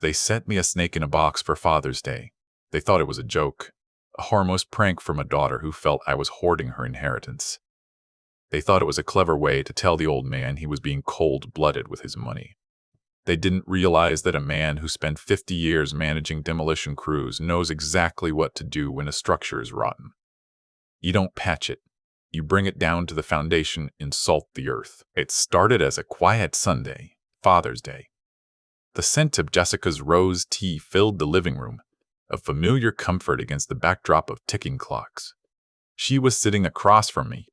They sent me a snake in a box for Father's Day. They thought it was a joke, a harmless prank from a daughter who felt I was hoarding her inheritance. They thought it was a clever way to tell the old man he was being cold-blooded with his money. They didn't realize that a man who spent 50 years managing demolition crews knows exactly what to do when a structure is rotten. You don't patch it. You bring it down to the foundation and salt the earth. It started as a quiet Sunday, Father's Day. The scent of Jessica's rose tea filled the living room, a familiar comfort against the backdrop of ticking clocks. She was sitting across from me,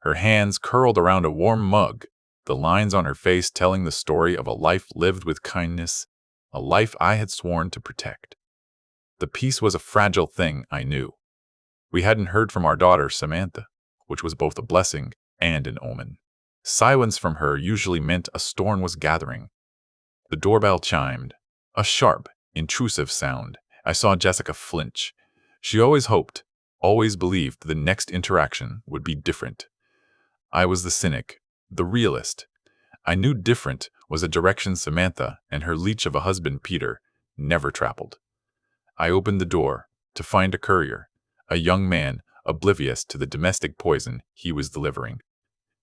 her hands curled around a warm mug, the lines on her face telling the story of a life lived with kindness, a life I had sworn to protect. The peace was a fragile thing, I knew. We hadn't heard from our daughter, Samantha, which was both a blessing and an omen. Silence from her usually meant a storm was gathering. The doorbell chimed, a sharp, intrusive sound. I saw Jessica flinch. She always hoped, always believed the next interaction would be different. I was the cynic, the realist. I knew different was a direction Samantha and her leech of a husband, Peter, never traveled. I opened the door to find a courier, a young man oblivious to the domestic poison he was delivering.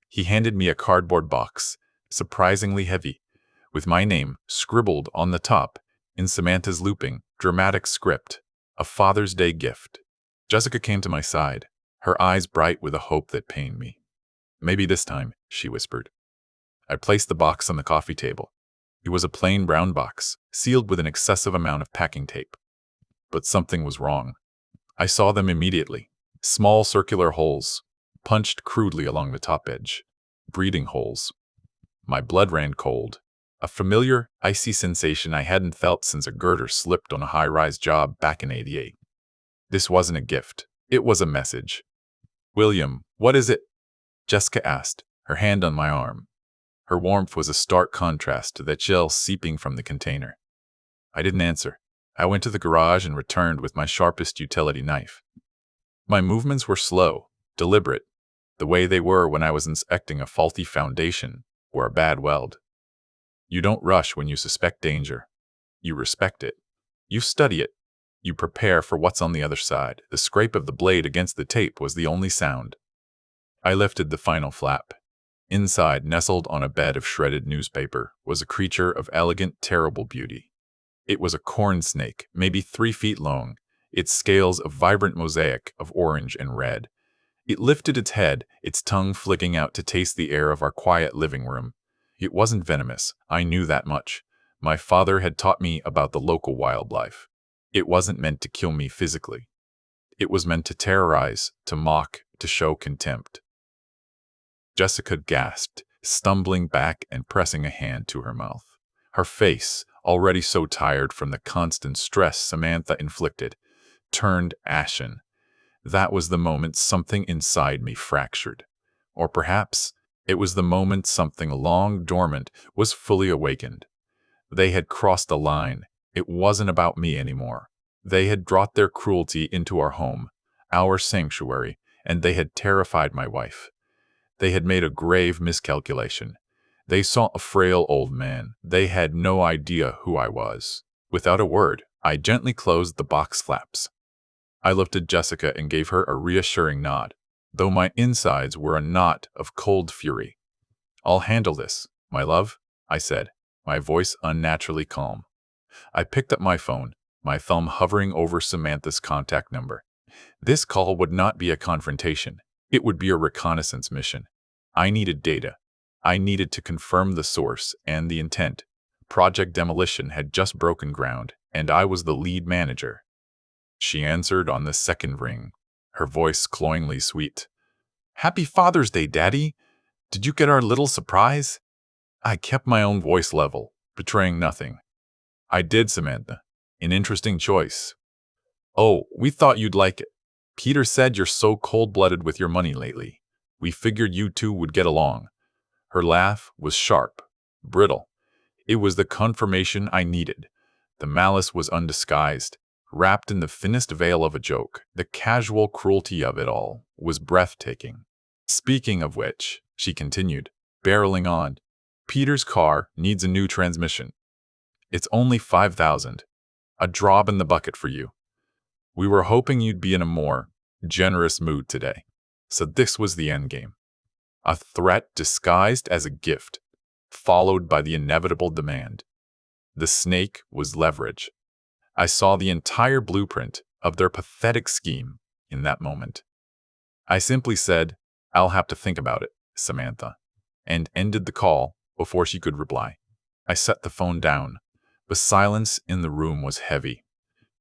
He handed me a cardboard box, surprisingly heavy, with my name scribbled on the top in Samantha's looping, dramatic script, a Father's Day gift. Jessica came to my side, her eyes bright with a hope that pained me. Maybe this time, she whispered. I placed the box on the coffee table. It was a plain brown box, sealed with an excessive amount of packing tape. But something was wrong. I saw them immediately. Small circular holes, punched crudely along the top edge. Breathing holes. My blood ran cold. A familiar, icy sensation I hadn't felt since a girder slipped on a high-rise job back in '88. This wasn't a gift. It was a message. William, what is it? Jessica asked, her hand on my arm. Her warmth was a stark contrast to the chill seeping from the container. I didn't answer. I went to the garage and returned with my sharpest utility knife. My movements were slow, deliberate, the way they were when I was inspecting a faulty foundation or a bad weld. You don't rush when you suspect danger. You respect it. You study it. You prepare for what's on the other side. The scrape of the blade against the tape was the only sound. I lifted the final flap. Inside, nestled on a bed of shredded newspaper, was a creature of elegant, terrible beauty. It was a corn snake, maybe 3 feet long, its scales a vibrant mosaic of orange and red. It lifted its head, its tongue flicking out to taste the air of our quiet living room. It wasn't venomous, I knew that much. My father had taught me about the local wildlife. It wasn't meant to kill me physically. It was meant to terrorize, to mock, to show contempt. Jessica gasped, stumbling back and pressing a hand to her mouth. Her face, already so tired from the constant stress Samantha inflicted, turned ashen. That was the moment something inside me fractured. Or perhaps it was the moment something long dormant was fully awakened. They had crossed a line. It wasn't about me anymore. They had brought their cruelty into our home, our sanctuary, and they had terrified my wife. They had made a grave miscalculation. They saw a frail old man. They had no idea who I was. Without a word, I gently closed the box flaps. I looked at Jessica and gave her a reassuring nod, though my insides were a knot of cold fury. I'll handle this, my love, I said, my voice unnaturally calm. I picked up my phone, my thumb hovering over Samantha's contact number. This call would not be a confrontation. It would be a reconnaissance mission. I needed data. I needed to confirm the source and the intent. Project Demolition had just broken ground, and I was the lead manager. She answered on the second ring, her voice cloyingly sweet. Happy Father's Day, Daddy! Did you get our little surprise? I kept my own voice level, betraying nothing. I did, Samantha. An interesting choice. Oh, we thought you'd like it. Peter said you're so cold-blooded with your money lately. We figured you two would get along. Her laugh was sharp, brittle. It was the confirmation I needed. The malice was undisguised, wrapped in the thinnest veil of a joke. The casual cruelty of it all was breathtaking. Speaking of which, she continued, barreling on, Peter's car needs a new transmission. It's only 5,000. A drop in the bucket for you. We were hoping you'd be in a more generous mood today. So this was the endgame. A threat disguised as a gift, followed by the inevitable demand. The snake was leverage. I saw the entire blueprint of their pathetic scheme in that moment. I simply said, "I'll have to think about it, Samantha," and ended the call before she could reply. I set the phone down. The silence in the room was heavy.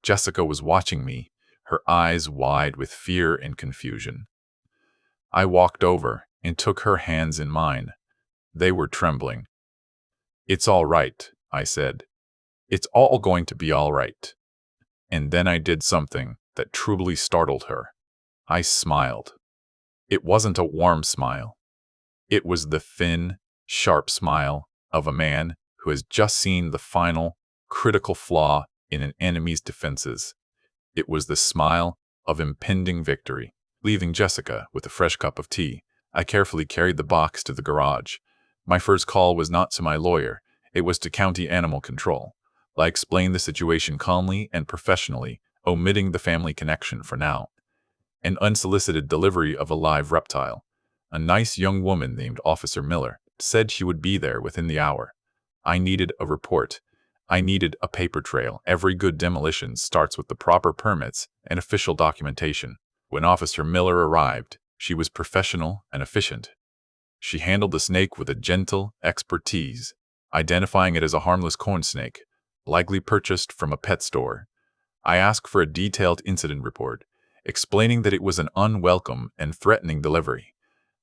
Jessica was watching me, her eyes wide with fear and confusion. I walked over and took her hands in mine. They were trembling. "It's all right," I said. "It's all going to be all right." And then I did something that truly startled her. I smiled. It wasn't a warm smile. It was the thin, sharp smile of a man who has just seen the final, critical flaw in an enemy's defenses. It was the smile of impending victory. Leaving Jessica with a fresh cup of tea, I carefully carried the box to the garage. My first call was not to my lawyer, it was to County Animal Control. I explained the situation calmly and professionally, omitting the family connection for now. An unsolicited delivery of a live reptile. A nice young woman named Officer Miller said she would be there within the hour. I needed a report. I needed a paper trail. Every good demolition starts with the proper permits and official documentation. When Officer Miller arrived, she was professional and efficient. She handled the snake with a gentle expertise, identifying it as a harmless corn snake, likely purchased from a pet store. I asked for a detailed incident report, explaining that it was an unwelcome and threatening delivery.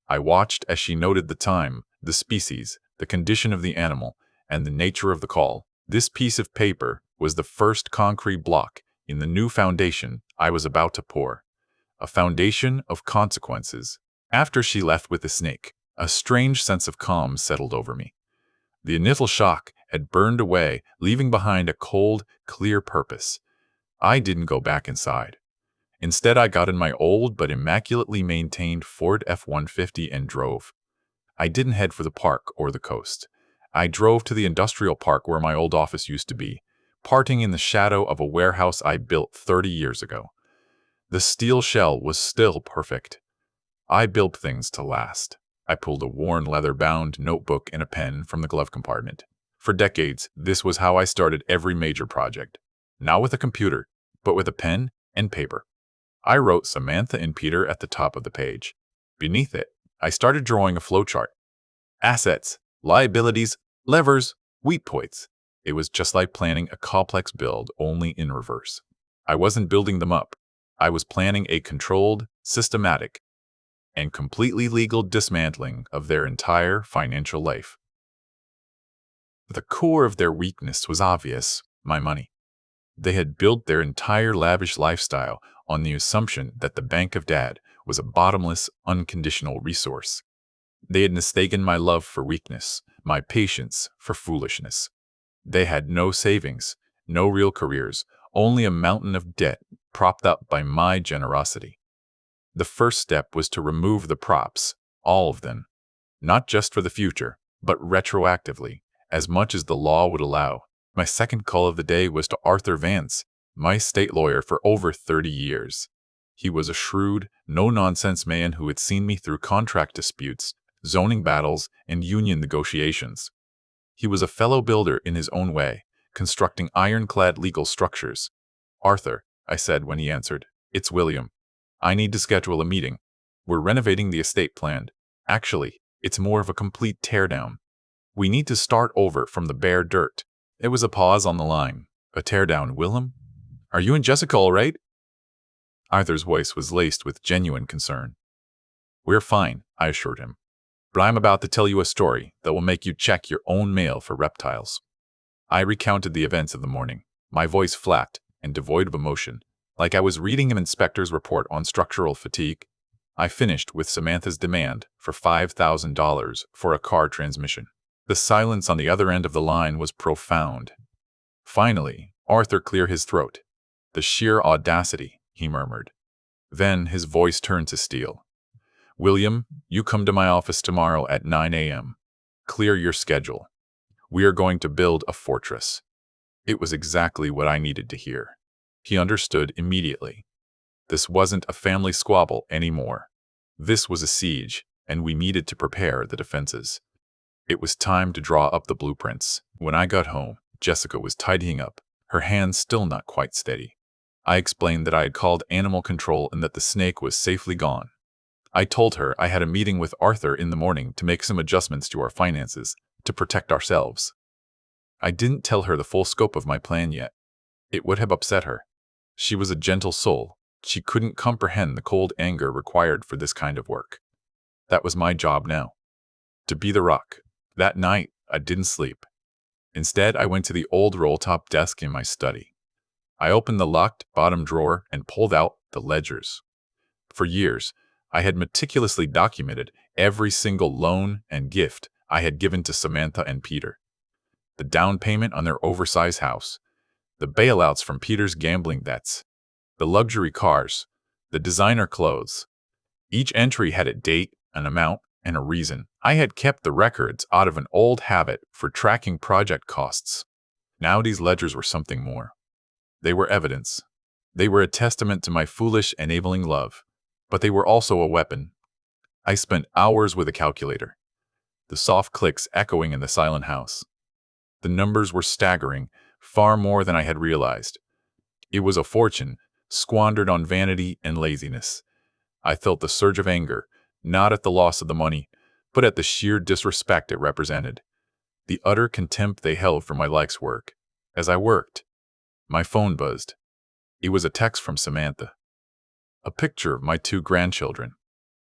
I watched as she noted the time, the species, the condition of the animal, and the nature of the call. This piece of paper was the first concrete block in the new foundation I was about to pour. A foundation of consequences. After she left with the snake, a strange sense of calm settled over me. The initial shock had burned away, leaving behind a cold, clear purpose. I didn't go back inside. Instead, I got in my old but immaculately maintained Ford F-150 and drove. I didn't head for the park or the coast. I drove to the industrial park where my old office used to be, parking in the shadow of a warehouse I built 30 years ago. The steel shell was still perfect. I built things to last. I pulled a worn leather-bound notebook and a pen from the glove compartment. For decades, this was how I started every major project. Not with a computer, but with a pen and paper. I wrote Samantha and Peter at the top of the page. Beneath it, I started drawing a flowchart. Assets, liabilities, levers, weak points. It was just like planning a complex build, only in reverse. I wasn't building them up. I was planning a controlled, systematic, and completely legal dismantling of their entire financial life. The core of their weakness was obvious: my money. They had built their entire lavish lifestyle on the assumption that the bank of Dad was a bottomless, unconditional resource. They had mistaken my love for weakness, my patience for foolishness. They had no savings, no real careers, only a mountain of debt propped up by my generosity. The first step was to remove the props, all of them, not just for the future, but retroactively, as much as the law would allow. My second call of the day was to Arthur Vance, my state lawyer for over 30 years. He was a shrewd, no-nonsense man who had seen me through contract disputes, zoning battles, and union negotiations. He was a fellow builder in his own way, constructing ironclad legal structures. "Arthur," I said when he answered, "it's William. I need to schedule a meeting. We're renovating the estate plan. Actually, it's more of a complete teardown. We need to start over from the bare dirt." There was a pause on the line. "A teardown, Willem? Are you and Jessica all right?" Arthur's voice was laced with genuine concern. "We're fine," I assured him. "But I'm about to tell you a story that will make you check your own mail for reptiles." I recounted the events of the morning, my voice flat and devoid of emotion, like I was reading an inspector's report on structural fatigue. I finished with Samantha's demand for $5,000 for a car transmission. The silence on the other end of the line was profound. Finally, Arthur cleared his throat. "The sheer audacity," he murmured. Then his voice turned to steel. "William, you come to my office tomorrow at 9 a.m. Clear your schedule. We are going to build a fortress. It was exactly what I needed to hear. He understood immediately. This wasn't a family squabble anymore. This was a siege, and we needed to prepare the defenses. It was time to draw up the blueprints. When I got home, Jessica was tidying up, her hands still not quite steady. I explained that I had called animal control and that the snake was safely gone. I told her I had a meeting with Arthur in the morning to make some adjustments to our finances, to protect ourselves. I didn't tell her the full scope of my plan yet. It would have upset her. She was a gentle soul. She couldn't comprehend the cold anger required for this kind of work. That was my job now. To be the rock. That night, I didn't sleep. Instead, I went to the old roll-top desk in my study. I opened the locked bottom drawer and pulled out the ledgers. For years, I had meticulously documented every single loan and gift I had given to Samantha and Peter. The down payment on their oversized house, the bailouts from Peter's gambling debts, the luxury cars, the designer clothes. Each entry had a date, an amount, and a reason. I had kept the records out of an old habit for tracking project costs. Now these ledgers were something more. They were evidence. They were a testament to my foolish, enabling love. But they were also a weapon. I spent hours with a calculator, the soft clicks echoing in the silent house. The numbers were staggering, far more than I had realized. It was a fortune, squandered on vanity and laziness. I felt the surge of anger, not at the loss of the money, but at the sheer disrespect it represented. The utter contempt they held for my life's work. As I worked, my phone buzzed. It was a text from Samantha. A picture of my two grandchildren,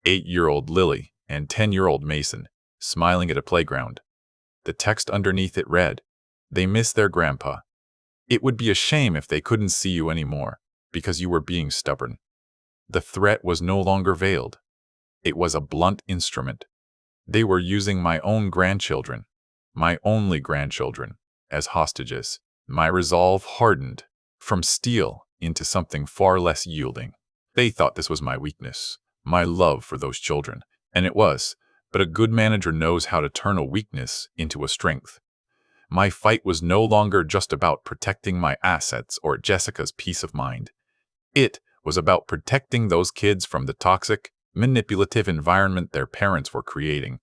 8-year-old Lily and 10-year-old Mason, smiling at a playground. The text underneath it read, "They miss their grandpa. It would be a shame if they couldn't see you anymore, because you were being stubborn." The threat was no longer veiled. It was a blunt instrument. They were using my own grandchildren, my only grandchildren, as hostages. My resolve hardened from steel into something far less yielding. They thought this was my weakness, my love for those children, and it was, but a good manager knows how to turn a weakness into a strength. My fight was no longer just about protecting my assets or Jessica's peace of mind. It was about protecting those kids from the toxic, manipulative environment their parents were creating.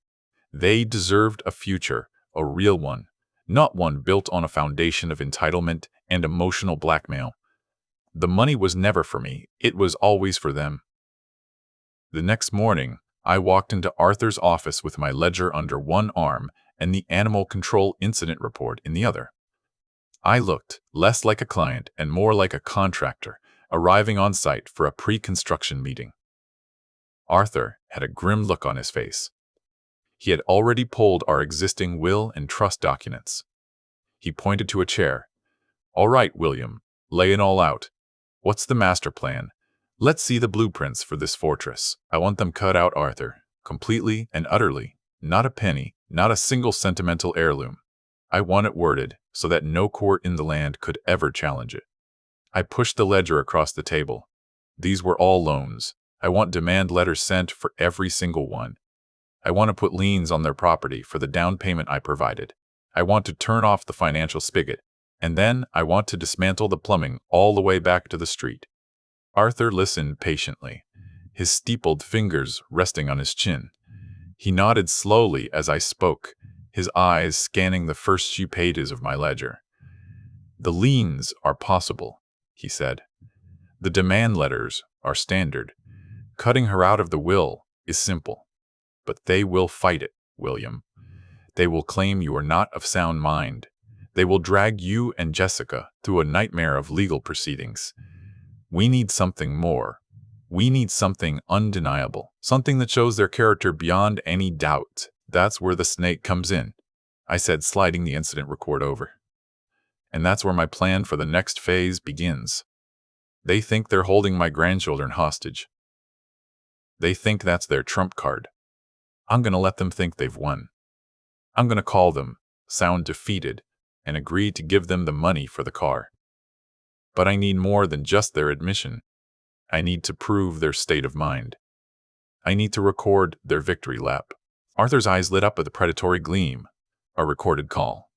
They deserved a future, a real one, not one built on a foundation of entitlement and emotional blackmail. The money was never for me, it was always for them. The next morning, I walked into Arthur's office with my ledger under one arm and the animal control incident report in the other. I looked less like a client and more like a contractor, arriving on site for a pre-construction meeting. Arthur had a grim look on his face. He had already pulled our existing will and trust documents. He pointed to a chair. "All right, William, lay it all out. What's the master plan? Let's see the blueprints for this fortress. I want them cut out, Arthur, completely and utterly. Not a penny, not a single sentimental heirloom. I want it worded so that no court in the land could ever challenge it." I pushed the ledger across the table. These were all loans. I want demand letters sent for every single one. I want to put liens on their property for the down payment I provided. I want to turn off the financial spigot. And then I want to dismantle the plumbing all the way back to the street. Arthur listened patiently, his steepled fingers resting on his chin. He nodded slowly as I spoke, his eyes scanning the first few pages of my ledger. "The liens are possible," he said. "The demand letters are standard. Cutting her out of the will is simple. But they will fight it, William. They will claim you are not of sound mind. They will drag you and Jessica through a nightmare of legal proceedings. We need something more. We need something undeniable, something that shows their character beyond any doubt. That's where the snake comes in," I said, sliding the incident record over. "And that's where my plan for the next phase begins. They think they're holding my grandchildren hostage. They think that's their trump card. I'm going to let them think they've won. I'm going to call them, sound defeated, and agree to give them the money for the car. But I need more than just their admission. I need to prove their state of mind. I need to record their victory lap." Arthur's eyes lit up with a predatory gleam. A recorded call.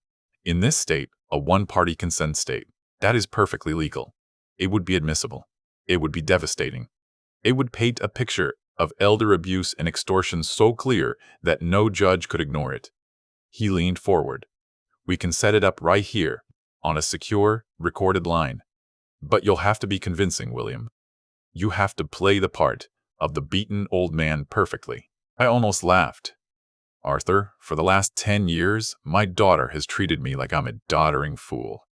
In this state, a one-party consent state, that is perfectly legal. It would be admissible. It would be devastating. It would paint a picture of elder abuse and extortion so clear that no judge could ignore it. He leaned forward. We can set it up right here, on a secure, recorded line. But you'll have to be convincing, William. You have to play the part of the beaten old man perfectly. I almost laughed. Arthur, for the last 10 years, my daughter has treated me like I'm a doddering fool.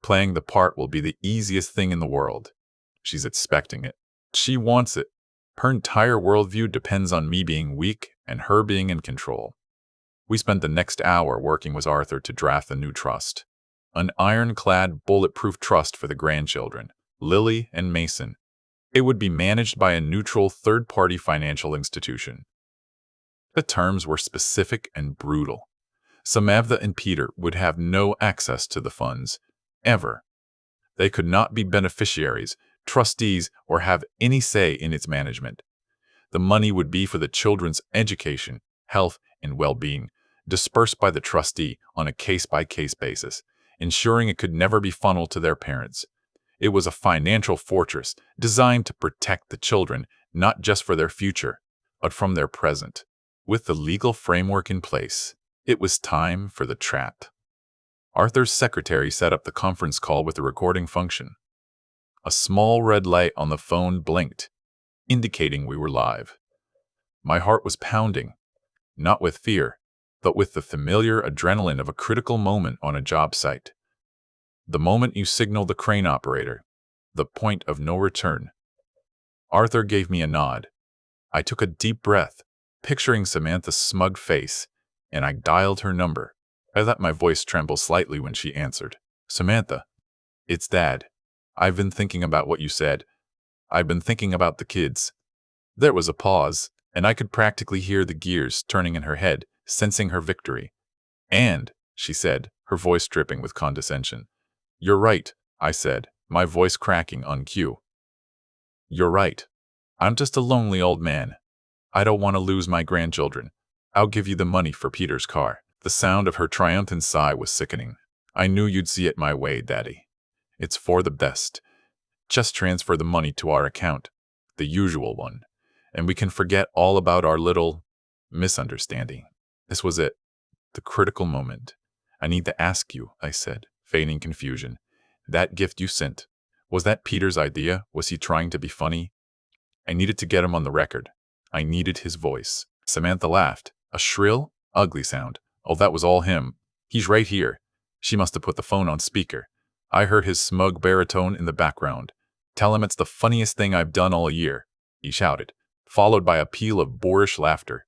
Playing the part will be the easiest thing in the world. She's expecting it. She wants it. Her entire worldview depends on me being weak and her being in control. We spent the next hour working with Arthur to draft a new trust. An ironclad, bulletproof trust for the grandchildren, Lily and Mason. It would be managed by a neutral third-party financial institution. The terms were specific and brutal. Samantha and Peter would have no access to the funds, ever. They could not be beneficiaries, trustees, or have any say in its management. The money would be for the children's education, health, and well-being, dispersed by the trustee on a case-by-case basis, ensuring it could never be funneled to their parents. It was a financial fortress designed to protect the children, not just for their future, but from their present. With the legal framework in place, it was time for the trap. Arthur's secretary set up the conference call with the recording function. A small red light on the phone blinked, indicating we were live. My heart was pounding, not with fear, but with the familiar adrenaline of a critical moment on a job site. The moment you signal the crane operator, the point of no return. Arthur gave me a nod. I took a deep breath, picturing Samantha's smug face, and I dialed her number. I let my voice tremble slightly when she answered. Samantha, it's Dad. I've been thinking about what you said. I've been thinking about the kids. There was a pause, and I could practically hear the gears turning in her head, sensing her victory. And, she said, her voice dripping with condescension. You're right, I said, my voice cracking on cue. You're right. I'm just a lonely old man. I don't want to lose my grandchildren. I'll give you the money for Peter's car. The sound of her triumphant sigh was sickening. I knew you'd see it my way, Daddy. It's for the best. Just transfer the money to our account, the usual one, and we can forget all about our little misunderstanding. This was it, the critical moment. I need to ask you, I said, feigning confusion. That gift you sent, was that Peter's idea? Was he trying to be funny? I needed to get him on the record. I needed his voice. Samantha laughed, a shrill, ugly sound. Oh, that was all him. He's right here. She must have put the phone on speaker. I heard his smug baritone in the background. Tell him it's the funniest thing I've done all year, he shouted, followed by a peal of boorish laughter.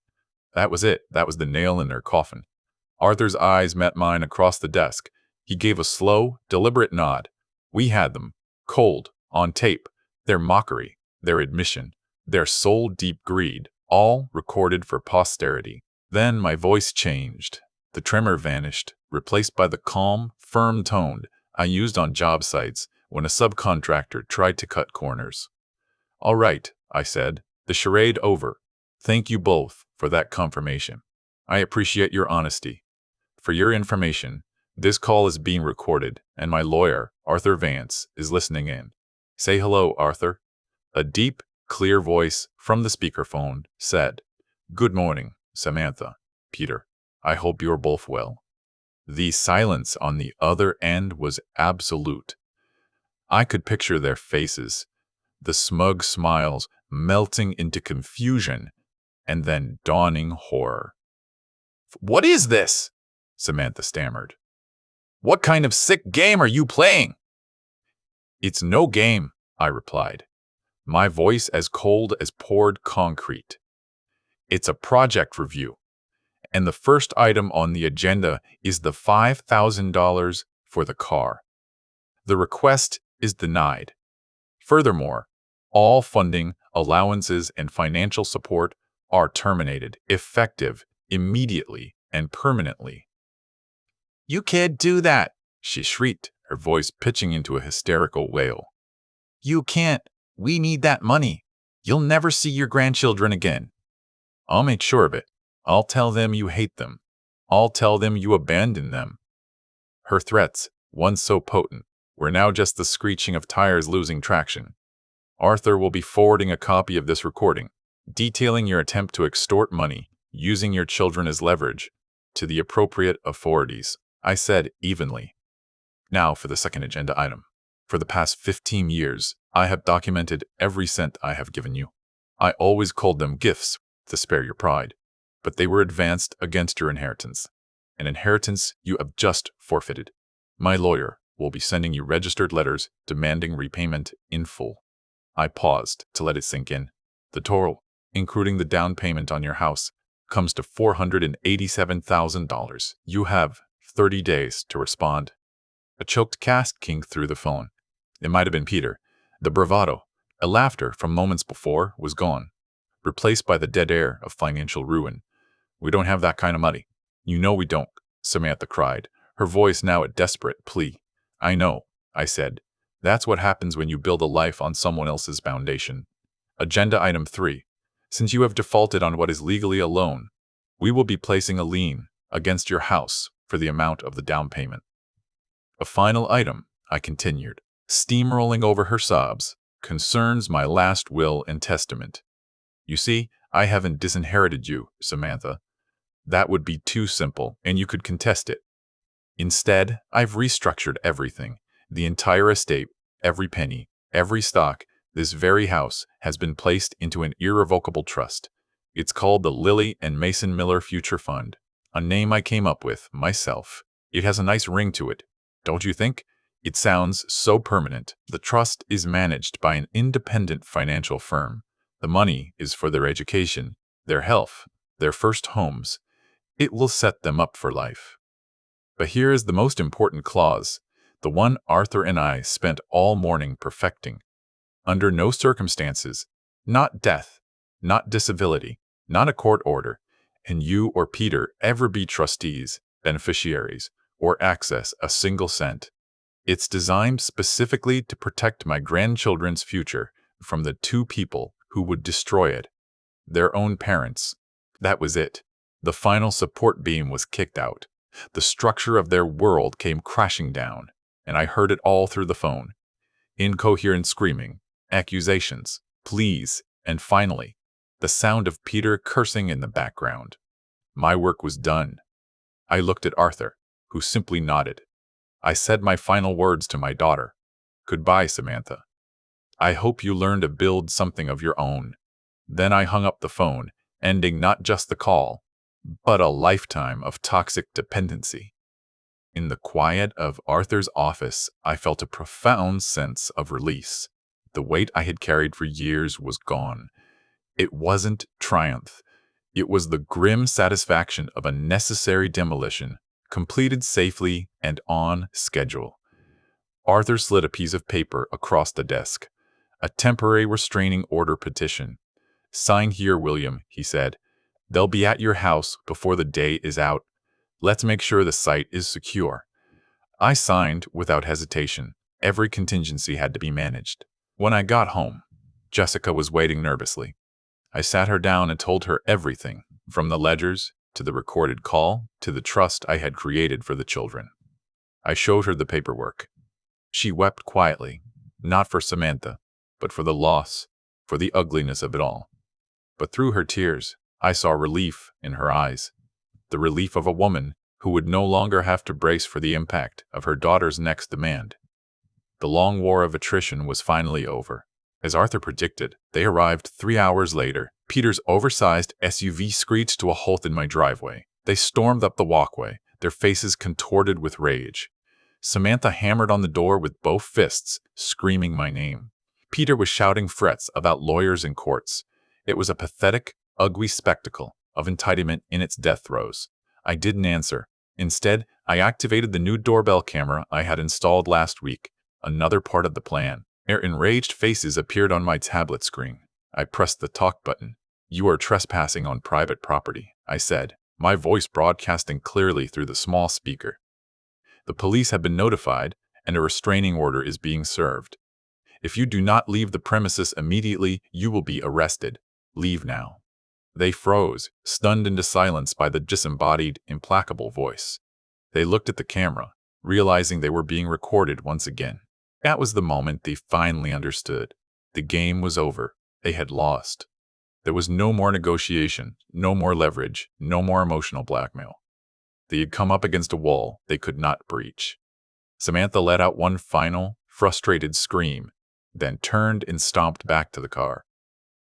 That was it. That was the nail in their coffin. Arthur's eyes met mine across the desk. He gave a slow, deliberate nod. We had them. Cold, on tape. Their mockery, their admission, their soul-deep greed, all recorded for posterity. Then my voice changed. The tremor vanished, replaced by the calm, firm tone I used on job sites when a subcontractor tried to cut corners. All right, I said, the charade over. Thank you both for that confirmation. I appreciate your honesty. For your information, this call is being recorded, and my lawyer, Arthur Vance, is listening in. Say hello, Arthur. A deep, clear voice from the speakerphone said, Good morning, Samantha, Peter. I hope you're both well. The silence on the other end was absolute. I could picture their faces, the smug smiles melting into confusion, and then dawning horror. What is this? Samantha stammered. What kind of sick game are you playing? It's no game, I replied, my voice as cold as poured concrete. It's a project review, and the first item on the agenda is the $5,000 for the car. The request is denied. Furthermore, all funding, allowances, and financial support are terminated, effective immediately and permanently. You can't do that, she shrieked, her voice pitching into a hysterical wail. You can't. We need that money. You'll never see your grandchildren again. I'll make sure of it. I'll tell them you hate them. I'll tell them you abandoned them. Her threats, once so potent, were now just the screeching of tires losing traction. Arthur will be forwarding a copy of this recording, detailing your attempt to extort money, using your children as leverage, to the appropriate authorities, I said evenly. Now for the second agenda item. For the past 15 years, I have documented every cent I have given you. I always called them gifts to spare your pride, but they were advanced against your inheritance, an inheritance you have just forfeited. My lawyer will be sending you registered letters demanding repayment in full. I paused to let it sink in. The total, including the down payment on your house, comes to $487,000. You have 30 days to respond. A choked gasp came through the phone. It might have been Peter. The bravado, a laughter from moments before, was gone, replaced by the dead air of financial ruin. We don't have that kind of money. You know we don't, Samantha cried, her voice now a desperate plea. I know, I said. That's what happens when you build a life on someone else's foundation. Agenda item 3. Since you have defaulted on what is legally a loan, we will be placing a lien against your house for the amount of the down payment. A final item, I continued, steamrolling over her sobs, concerns my last will and testament. You see, I haven't disinherited you, Samantha. That would be too simple, and you could contest it. Instead, I've restructured everything. The entire estate, every penny, every stock, this very house has been placed into an irrevocable trust. It's called the Lilly and Mason Miller Future Fund, a name I came up with myself. It has a nice ring to it, don't you think? It sounds so permanent. The trust is managed by an independent financial firm. The money is for their education, their health, their first homes. It will set them up for life. But here is the most important clause, the one Arthur and I spent all morning perfecting. Under no circumstances, not death, not disability, not a court order, can you or Peter ever be trustees, beneficiaries, or access a single cent. It's designed specifically to protect my grandchildren's future from the two people who would destroy it, their own parents. That was it. The final support beam was kicked out. The structure of their world came crashing down, and I heard it all through the phone. Incoherent screaming, accusations, pleas, and finally, the sound of Peter cursing in the background. My work was done. I looked at Arthur, who simply nodded. I said my final words to my daughter. Goodbye, Samantha. I hope you learn to build something of your own. Then I hung up the phone, ending not just the call, but a lifetime of toxic dependency. In the quiet of Arthur's office, I felt a profound sense of release. The weight I had carried for years was gone. It wasn't triumph. It was the grim satisfaction of a necessary demolition, completed safely and on schedule. Arthur slid a piece of paper across the desk. A temporary restraining order petition. Sign here, William, he said. They'll be at your house before the day is out. Let's make sure the site is secure. I signed without hesitation. Every contingency had to be managed. When I got home, Jessica was waiting nervously. I sat her down and told her everything, from the ledgers to the recorded call to the trust I had created for the children. I showed her the paperwork. She wept quietly, not for Samantha, but for the loss, for the ugliness of it all. But through her tears, I saw relief in her eyes, the relief of a woman who would no longer have to brace for the impact of her daughter's next demand. The long war of attrition was finally over. As Arthur predicted, they arrived 3 hours later. Peter's oversized SUV screeched to a halt in my driveway. They stormed up the walkway, their faces contorted with rage. Samantha hammered on the door with both fists, screaming my name. Peter was shouting threats about lawyers and courts. It was a pathetic, ugly spectacle of entitlement in its death throes. I didn't answer. Instead, I activated the new doorbell camera I had installed last week, another part of the plan. Their enraged faces appeared on my tablet screen. I pressed the talk button. You are trespassing on private property, I said, my voice broadcasting clearly through the small speaker. The police have been notified, and a restraining order is being served. If you do not leave the premises immediately, you will be arrested. Leave now. They froze, stunned into silence by the disembodied, implacable voice. They looked at the camera, realizing they were being recorded once again. That was the moment they finally understood. The game was over. They had lost. There was no more negotiation, no more leverage, no more emotional blackmail. They had come up against a wall they could not breach. Samantha let out one final, frustrated scream, then turned and stomped back to the car.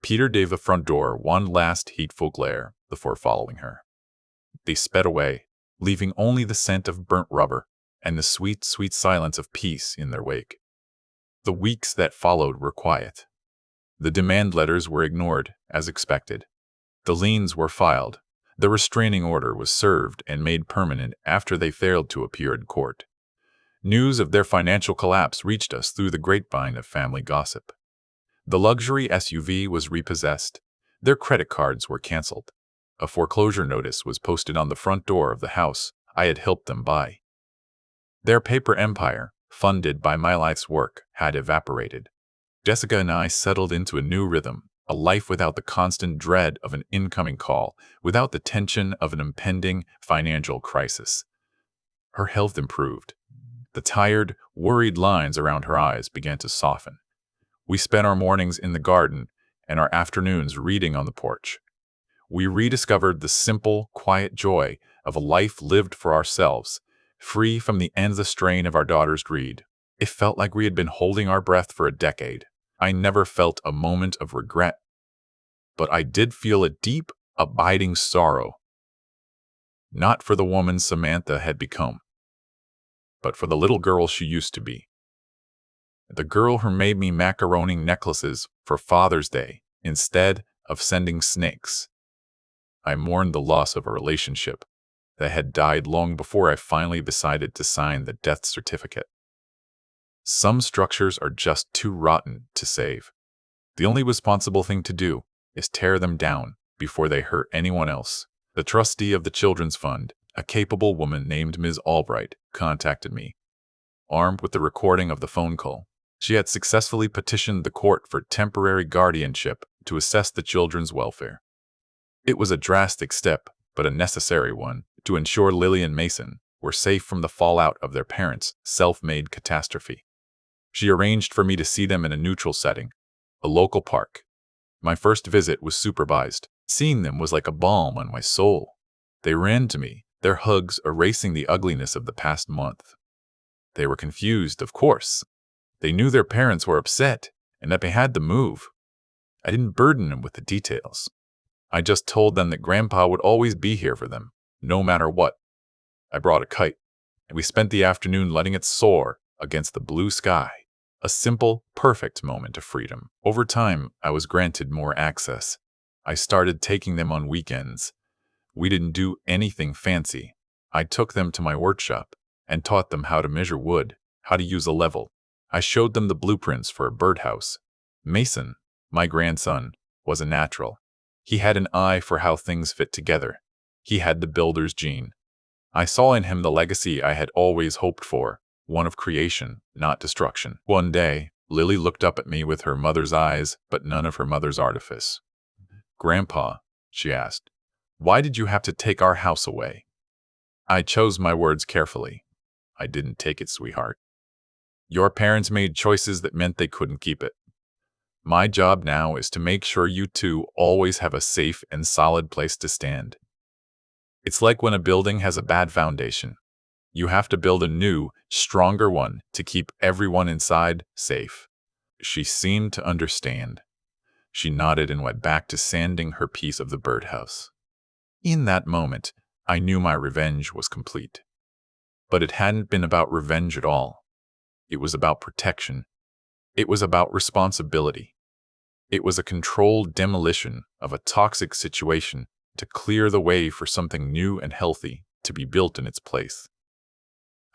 Peter gave the front door one last hateful glare before following her. They sped away, leaving only the scent of burnt rubber and the sweet, sweet silence of peace in their wake. The weeks that followed were quiet. The demand letters were ignored, as expected. The liens were filed. The restraining order was served and made permanent after they failed to appear in court. News of their financial collapse reached us through the grapevine of family gossip. The luxury SUV was repossessed. Their credit cards were canceled. A foreclosure notice was posted on the front door of the house I had helped them buy. Their paper empire, funded by my life's work, had evaporated. Jessica and I settled into a new rhythm, a life without the constant dread of an incoming call, without the tension of an impending financial crisis. Her health improved. The tired, worried lines around her eyes began to soften. We spent our mornings in the garden and our afternoons reading on the porch. We rediscovered the simple, quiet joy of a life lived for ourselves, free from the endless strain of our daughter's greed. It felt like we had been holding our breath for a decade. I never felt a moment of regret, but I did feel a deep, abiding sorrow. Not for the woman Samantha had become, but for the little girl she used to be. The girl who made me macaroni necklaces for Father's Day instead of sending snakes. I mourned the loss of a relationship that had died long before I finally decided to sign the death certificate. Some structures are just too rotten to save. The only responsible thing to do is tear them down before they hurt anyone else. The trustee of the Children's Fund, a capable woman named Ms. Albright, contacted me. Armed with the recording of the phone call, she had successfully petitioned the court for temporary guardianship to assess the children's welfare. It was a drastic step, but a necessary one, to ensure Lily and Mason were safe from the fallout of their parents' self-made catastrophe. She arranged for me to see them in a neutral setting, a local park. My first visit was supervised. Seeing them was like a balm on my soul. They ran to me, their hugs erasing the ugliness of the past month. They were confused, of course. They knew their parents were upset and that they had to move. I didn't burden them with the details. I just told them that Grandpa would always be here for them, no matter what. I brought a kite, and we spent the afternoon letting it soar against the blue sky. A simple, perfect moment of freedom. Over time, I was granted more access. I started taking them on weekends. We didn't do anything fancy. I took them to my workshop and taught them how to measure wood, how to use a level. I showed them the blueprints for a birdhouse. Mason, my grandson, was a natural. He had an eye for how things fit together. He had the builder's gene. I saw in him the legacy I had always hoped for, one of creation, not destruction. One day, Lily looked up at me with her mother's eyes, but none of her mother's artifice. "Grandpa," she asked, "why did you have to take our house away?" I chose my words carefully. "I didn't take it, sweetheart. Your parents made choices that meant they couldn't keep it. My job now is to make sure you two always have a safe and solid place to stand. It's like when a building has a bad foundation. You have to build a new, stronger one to keep everyone inside safe." She seemed to understand. She nodded and went back to sanding her piece of the birdhouse. In that moment, I knew my revenge was complete. But it hadn't been about revenge at all. It was about protection. It was about responsibility. It was a controlled demolition of a toxic situation to clear the way for something new and healthy to be built in its place.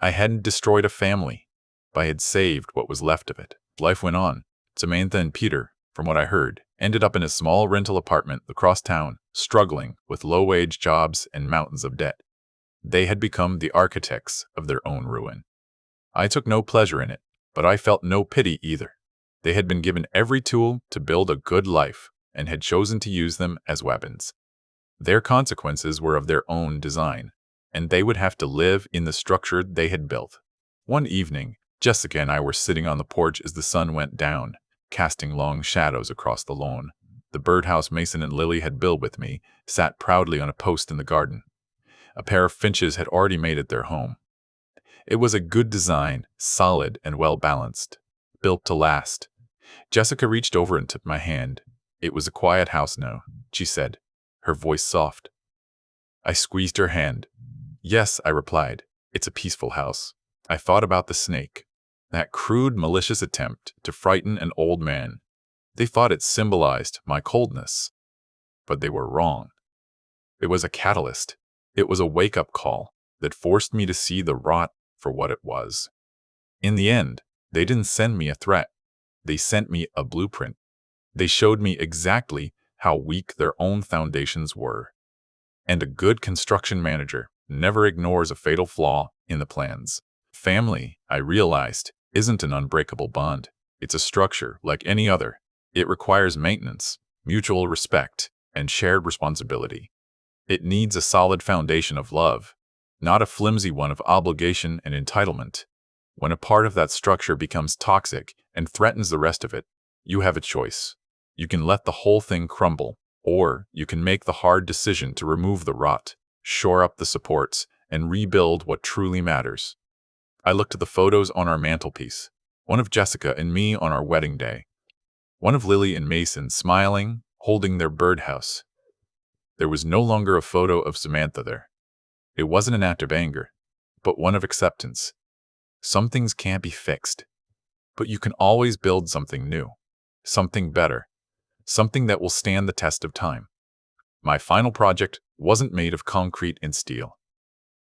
I hadn't destroyed a family, but I had saved what was left of it. Life went on. Samantha and Peter, from what I heard, ended up in a small rental apartment across town, struggling with low-wage jobs and mountains of debt. They had become the architects of their own ruin. I took no pleasure in it, but I felt no pity either. They had been given every tool to build a good life and had chosen to use them as weapons. Their consequences were of their own design, and they would have to live in the structure they had built. One evening, Jessica and I were sitting on the porch as the sun went down, casting long shadows across the lawn. The birdhouse Mason and Lily had built with me sat proudly on a post in the garden. A pair of finches had already made it their home. It was a good design, solid and well-balanced, built to last. Jessica reached over and took my hand. "It was a quiet house now," she said, her voice soft. I squeezed her hand. "Yes," I replied, "it's a peaceful house." I thought about the snake, that crude, malicious attempt to frighten an old man. They thought it symbolized my coldness. But they were wrong. It was a catalyst. It was a wake-up call that forced me to see the rot for what it was. In the end, they didn't send me a threat. They sent me a blueprint. They showed me exactly how weak their own foundations were. And a good construction manager never ignores a fatal flaw in the plans. Family, I realized, isn't an unbreakable bond. It's a structure like any other. It requires maintenance, mutual respect, and shared responsibility. It needs a solid foundation of love, not a flimsy one of obligation and entitlement. When a part of that structure becomes toxic and threatens the rest of it, you have a choice. You can let the whole thing crumble, or you can make the hard decision to remove the rot, shore up the supports, and rebuild what truly matters. I looked at the photos on our mantelpiece, one of Jessica and me on our wedding day, one of Lily and Mason smiling, holding their birdhouse. There was no longer a photo of Samantha there. It wasn't an act of anger, but one of acceptance. Some things can't be fixed, but you can always build something new, something better, something that will stand the test of time. My final project wasn't made of concrete and steel,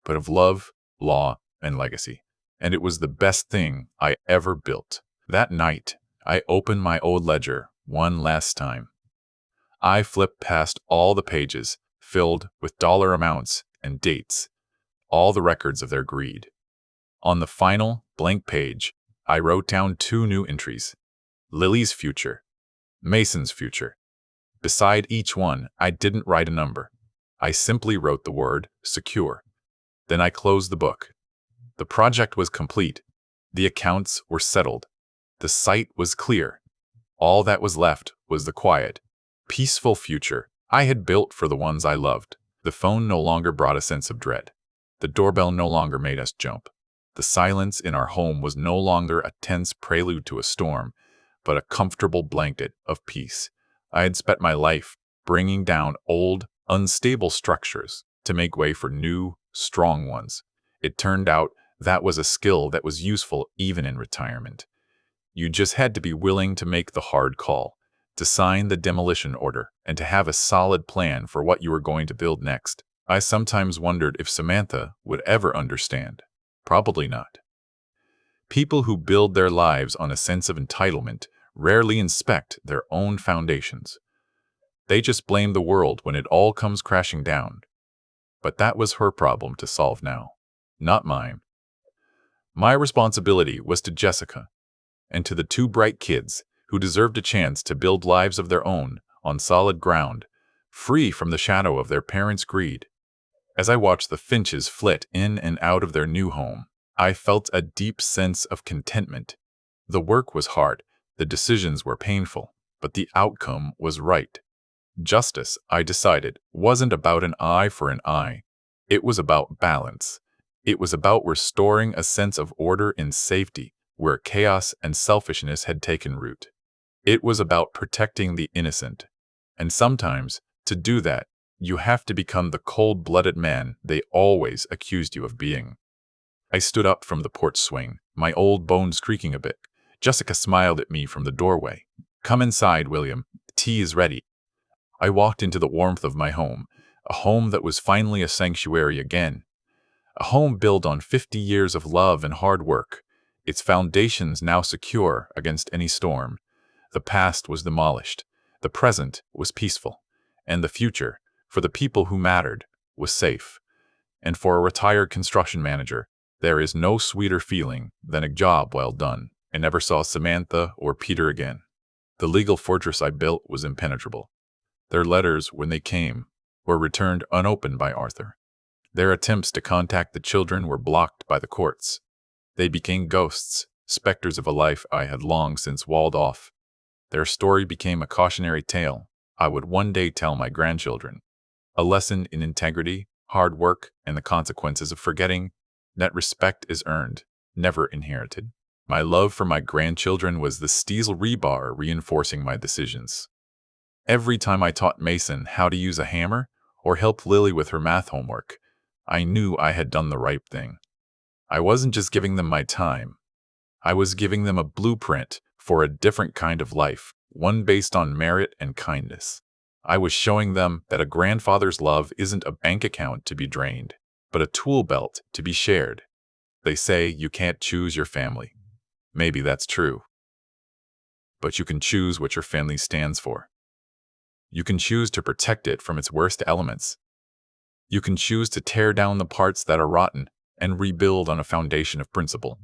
but of love, law, and legacy. And it was the best thing I ever built. That night, I opened my old ledger one last time. I flipped past all the pages filled with dollar amounts and dates, all the records of their greed. On the final, blank page, I wrote down 2 new entries: Lily's future, Mason's future. Beside each one, I didn't write a number. I simply wrote the word secure. Then I closed the book. The project was complete. The accounts were settled. The site was clear. All that was left was the quiet, peaceful future I had built for the ones I loved. The phone no longer brought a sense of dread. The doorbell no longer made us jump. The silence in our home was no longer a tense prelude to a storm, but a comfortable blanket of peace. I had spent my life bringing down old, unstable structures to make way for new, strong ones. It turned out that was a skill that was useful even in retirement. You just had to be willing to make the hard call, to sign the demolition order, and to have a solid plan for what you were going to build next. I sometimes wondered if Samantha would ever understand. Probably not. People who build their lives on a sense of entitlement rarely inspect their own foundations. They just blame the world when it all comes crashing down. But that was her problem to solve now, not mine. My responsibility was to Jessica and to the 2 bright kids who deserved a chance to build lives of their own on solid ground, free from the shadow of their parents' greed. As I watched the finches flit in and out of their new home, I felt a deep sense of contentment. The work was hard, the decisions were painful, but the outcome was right. Justice, I decided, wasn't about an eye for an eye. It was about balance. It was about restoring a sense of order and safety where chaos and selfishness had taken root. It was about protecting the innocent. And sometimes, to do that, you have to become the cold-blooded man they always accused you of being. I stood up from the porch swing, my old bones creaking a bit. Jessica smiled at me from the doorway. "Come inside, William. Tea is ready." I walked into the warmth of my home, a home that was finally a sanctuary again. A home built on 50 years of love and hard work, its foundations now secure against any storm. The past was demolished, the present was peaceful, and the future, for the people who mattered, was safe. And for a retired construction manager, there is no sweeter feeling than a job well done. I never saw Samantha or Peter again. The legal fortress I built was impenetrable. Their letters, when they came, were returned unopened by Arthur. Their attempts to contact the children were blocked by the courts. They became ghosts, specters of a life I had long since walled off. Their story became a cautionary tale I would one day tell my grandchildren, a lesson in integrity, hard work, and the consequences of forgetting that respect is earned, never inherited. My love for my grandchildren was the steel rebar reinforcing my decisions. Every time I taught Mason how to use a hammer or helped Lily with her math homework, I knew I had done the right thing. I wasn't just giving them my time. I was giving them a blueprint for a different kind of life, one based on merit and kindness. I was showing them that a grandfather's love isn't a bank account to be drained, but a tool belt to be shared. They say you can't choose your family. Maybe that's true. But you can choose what your family stands for. You can choose to protect it from its worst elements. You can choose to tear down the parts that are rotten and rebuild on a foundation of principle.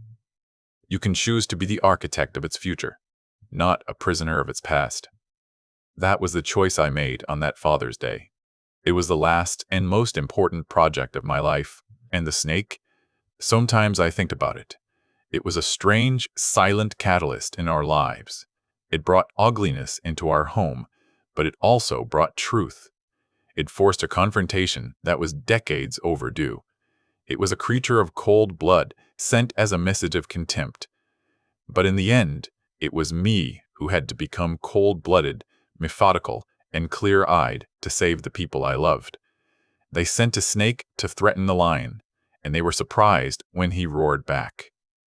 You can choose to be the architect of its future, not a prisoner of its past. That was the choice I made on that Father's Day. It was the last and most important project of my life, and the snake? Sometimes I think about it. It was a strange, silent catalyst in our lives. It brought ugliness into our home, but it also brought truth. It forced a confrontation that was decades overdue. It was a creature of cold blood, sent as a message of contempt. But in the end, it was me who had to become cold-blooded, methodical, and clear-eyed to save the people I loved. They sent a snake to threaten the lion, and they were surprised when he roared back.